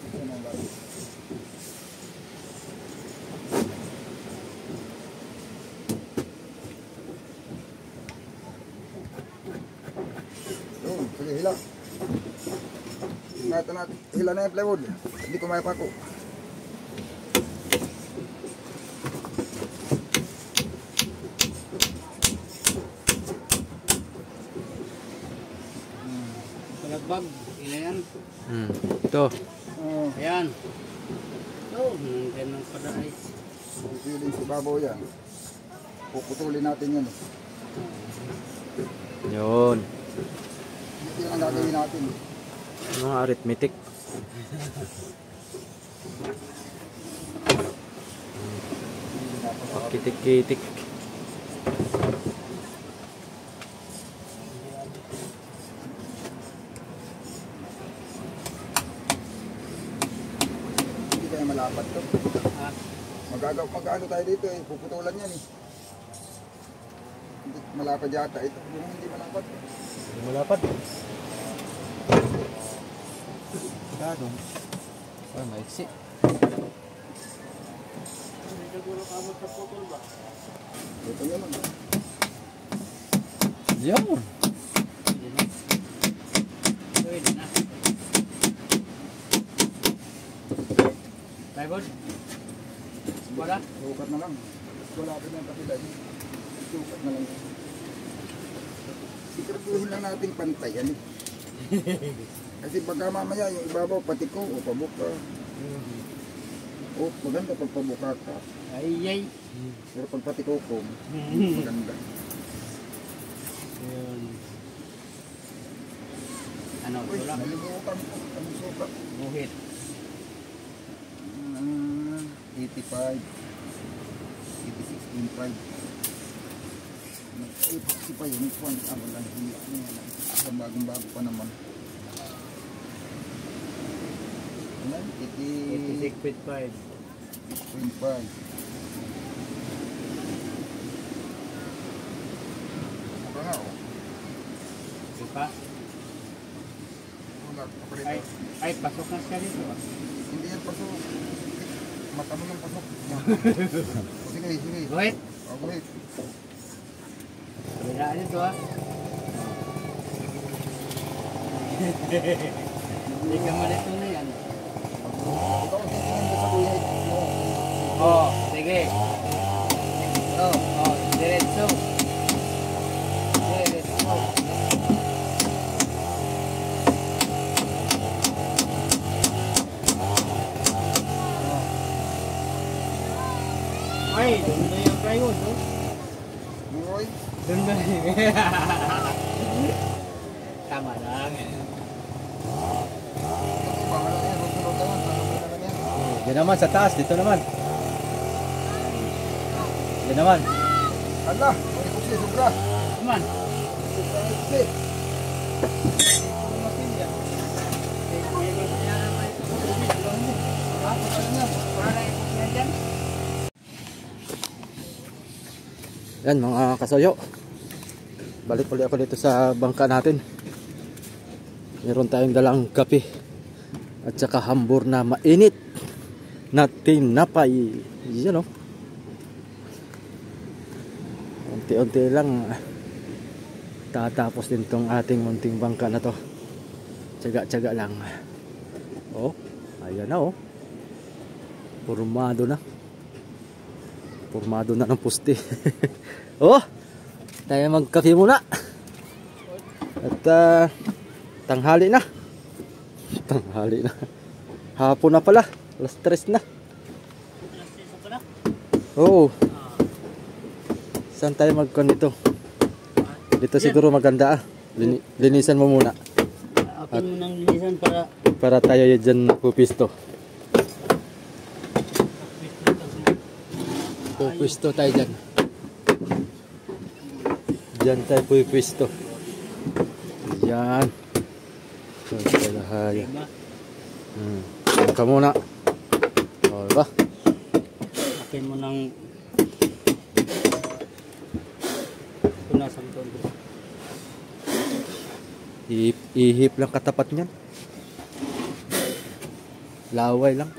Ito na ang ilalim. Sige, hila. Hila na yung plywood. Hindi ko may pako. Palagbag. Ilan yan? Ito. Ayan. Nandiyan ang padaay. Ang feeling si babaw yan. Puputulin natin yan. Yun. Ito yung ang gagawin natin. Mga arithmetic. Pakitik-kitik. Hindi kaya malapat to. Mag-ano tayo dito eh, puputulan yan eh. Hindi malapad yata ito. Yung hindi malapad. Hindi malapad. Ganun. Oh, maiksi. Ito naman. Yan. Pwede na. Tayo, boss. Wala? Sukat na lang. Wala pa ng kapila. Sukat na lang. Siguraduhin lang natin pantayan eh. Kasi pagka mamaya yung ibabaw pati ko o pabuka. O maganda pag pabuka ka. Ay. Pero pag pati ko maganda. Yun. Ano, Uy, wala? nalimutan ko. Anong sukat? Muhit. 85. 86.5. Nag-epoxy pa yun. Wala hiya na yan. Sa bagong-bago pa naman. Ayan, 86.5. 86.5. Ano nga oh. Diba? Wala, Ay, pasok na siya dito. hindi yan pasok. Matamo ng pasok. Sige. Wait. Wait. Biraan nito ah. Hindi ka malito na yan. Ikaw, titingin mo sa kuya. Oh, sige. Oh, diretso. Diretso. Ay, doon na yung plywood, oh. Roy, Doon na. Tama lang. bahala na yan. Sunod na yan. Sunod na lang yan. Yan naman sa taas. Dito naman. Yan naman. Ala, may epoxy, sobra. Come on. Sobra epoxy. Yan mga kasoyo. Balik ulit ako dito sa bangka natin. Meron tayong dalang kape. At saka hambur na mainit na tinapay. Yan o. Unti-unti lang tatapos din tong ating munting bangka na to. Tsaga-tsaga lang. Oh, ayan na oh. Formado na. Formado na ng puste. Oh, tayo magkape muna. At tanghali na. Tanghali na. Hapon na pala. Alas 3 na. Oo. Saan tayo magkon dito? Dito siguro maganda ah. Linisan mo muna. Akin mo nang linisan Para tayo dyan pupisto. Pupisto tayo dyan. Dyan tayo pupisto. Yan. Salahaya. Ka muna. O, diba? akin mo nang punasan ko. Ihip lang katapat niyan. Laway lang.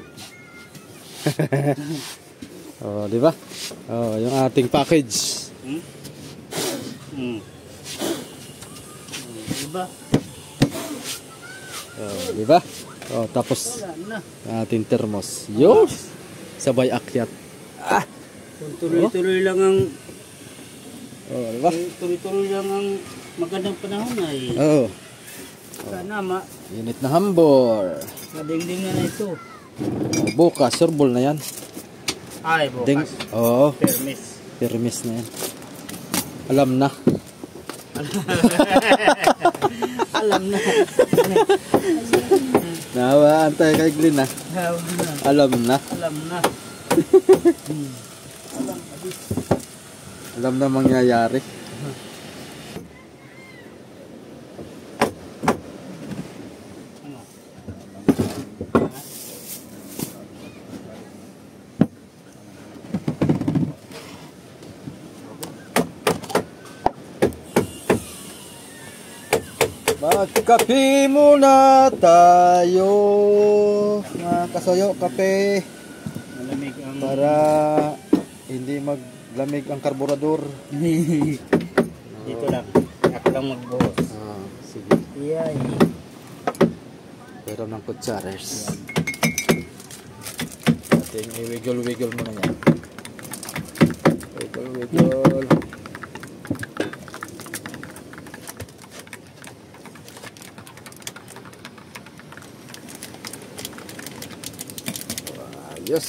Oh, di ba? Oh, yung ating package. Diba? Oh, di ba? Oh, tapos Wala na. ating thermos. Yo! Sabay akyat. Ah! Kung tuloy-tuloy lang ang Oh, di ba? magandang panahon ay Oh, sana init na hambor. madingding na ito. Bukas, surbol na yan. Ay, Ding, bukas. oh, Permis. permis na yan. Alam na. Alam na. Nawaan tayo kay Glenn ah. Alam na. Alam na. Alam na mangyayari. Magkape muna tayo. Mga kasoyo, kape. Malamig ang... Para hindi maglamig ang karburador. Dito lang. Ako lang magbuhos. Sige. Iyay. Pero ng kutsares. Ating i-wiggle-wiggle muna yan. Wiggle-wiggle. Ayos.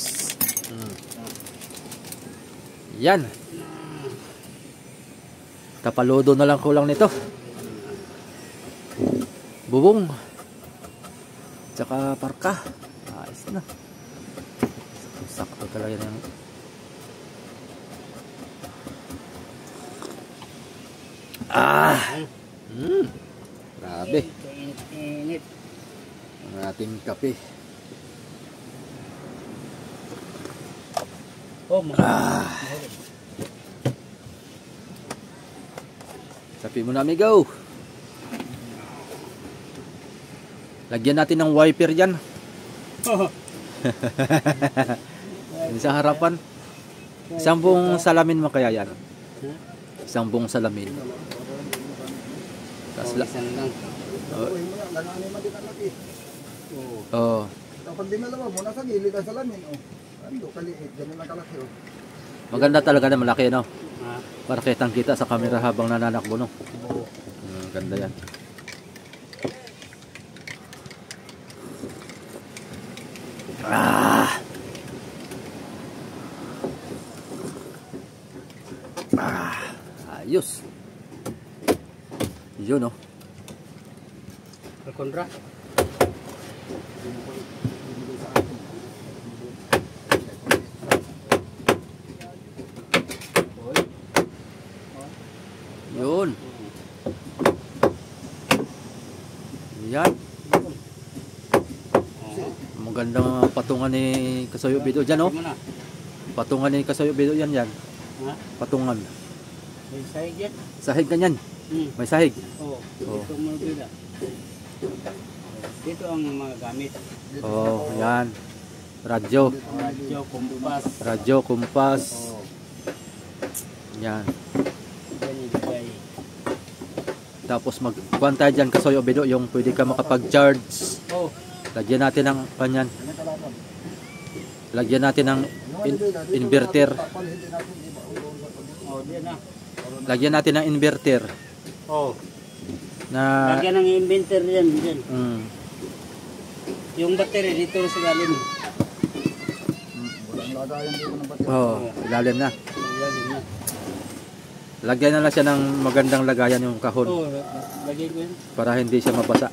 Yan. Tapaludo na lang kulang nito. Bubong. Tsaka parka. Ayos na. Sakto talaga yan. Grabe. Init. Ang ating kape. Oh, Sapi mo na, amigo. Lagyan natin ng wiper dyan. Sa harapan. Isang buong salamin mo kaya yan. Isang buong salamin. Tapos Isang lang. Uy mo yan, ganaan yung maliit ang laki. oh. Kapag dinalawa mo, nasa gilid ang salamin, oh. Ando, kaliit, ganun ang kalaki, oh. Maganda talaga na malaki, no? Ha? Para kitang kita sa camera habang nananakbo, no? Oo. Ganda yan. Ayos. Yun, no? Kontra. Yun. Yan. Magandang patungan ni Kasoyo Bido dyan, no? Patungan ni Kasoyo Bido yan, yan. Ha? Patungan. May sahig yan. Sahig na yan. May sahig. Oo. Oo. Dito mo bila. Dito ang mga gamit. Oh, yan. Radyo. Radyo, kumpas. Radyo, kumpas. Oo. Yan. Yan ilagay. Tapos magkuhan tayo dyan, Kasoyo Bido, yung pwede ka makapag-charge. Oh. Lagyan natin ng kanyan. Ganyan kalaban. Lagyan natin ng Yung ano nila, dito inverter. na tapal, hindi natin iba. Oh, diyan na. Lagyan natin ng inverter. Oh. Na Lagyan ng inventor yan. Diyan. Yung battery dito sa lalim. Walang lagayan dito ng battery. ilalim na. Lalim na. Lagyan na lang siya ng magandang lagayan yung kahon Oh, lagay ko yun. para hindi siya mabasa.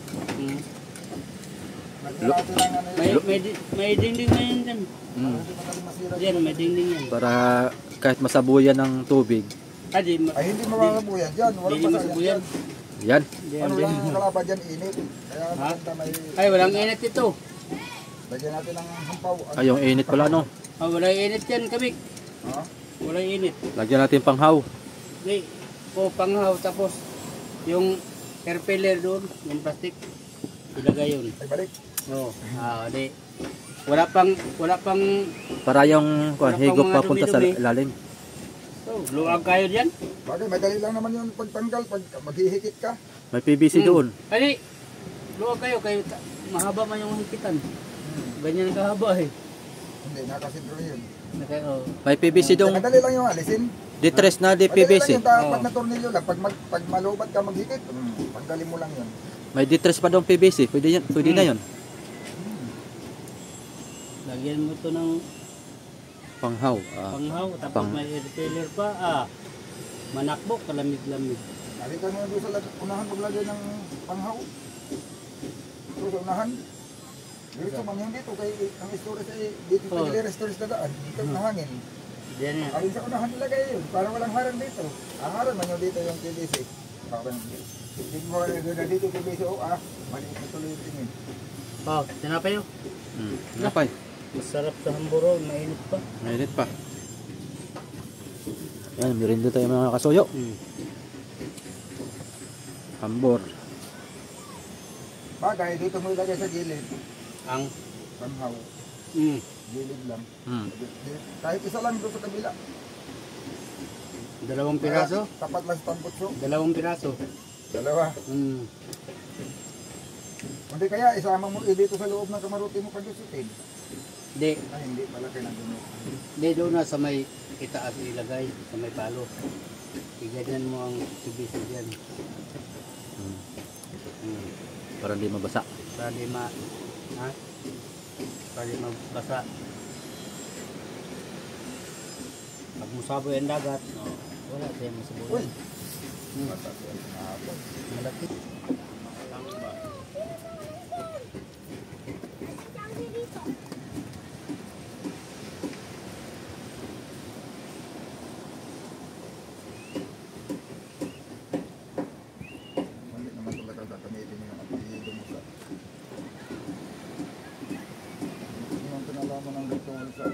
Lagyan natin ng ano yun. May dingding na yun dyan. Mm. Hindi magaling masira. Diyan, may dingding yan. Para kahit masabuyan ng tubig. Adi, Ay, hindi mawakabuyan dyan. Walang Hindi masayan masabuyan. dyan. Yan. Diyan, Ano diyan. lang ang kalaban dyan, init. Kaya maganda may... Ay, walang init ito. Lagyan natin ng hampaw. Ay, yung init pala, no? Ah, walang init yan, kamik. Ha? Walang init. Lagyan natin panghaw. Di, panghaw, tapos yung air filler doon, yung plastic, ilagay yun. Ay, balik. Oo. Di. Wala pang, Para yung Wala pang higop mga papunta sa dumi-dumi. ilalim. luwag kayo dyan. Bagay, madali lang naman yung pagtanggal. Pag maghihikit ka. May PVC doon. Adi, luwag kayo, mahaba man yung hikitan. Ganyan kahaba eh. Hindi, nakasidro yun. Oh. May PVC doon. Madali lang yung alisin. Ditres na di Madali lang PVC. yung tapat na tornilyo lang. Pag malubat ka maghikit, paggaling mo lang yun. May ditres pa doon PVC. Pwede, yan, pwede na yun. Lagyan mo ito ng Panghaw. panghaw, tapos pang- may air filler pa. Manakbo, kalamig-lamig. Nalita mo doon sa unahan, maglagay ng panghaw. Doon sa unahan. Dito man yun dito, kay ang storage ay dito Oh. sa gilira storage na daan. Dito ang hangin. Diyan yan. Alin sa unahan nilagay yun, para walang harang dito. Ang harang man yun dito yung PVC. Hindi mo na dito PVC, maliit na tuloy yung tingin. Oh, tinapay yun. Napay. Masarap sa hamburo, mainit pa. Mainit pa. Yan, merienda tayo mga kasoyo. Hambor. Bagay, dito mo ilagay sa gilid. Ang Panghaw. mm, Gilid lang. Hmm. Kahit isa lang doon sa kabila. 2 piraso. Tapat lang sa tambutso. 2 piraso. Dalawa. Mm. Hindi kaya isama mo dito sa loob ng kamaruti mo pag-isitin. Di, Ay, hindi pala kayo nandun. di doon na sa may itaas ilagay, sa may palo. Iganyan mo ang tubig dyan. Hmm. Mm. Para hindi mabasa. Para di ma... Ha? Para di mabasa. Pag musaboy ang dagat, wala siya masaboy. Uy! Matas yan. Malaki. Hindi naman talaga gagamitin yung apelido mo sa... Yung pinalaman ng ritual sa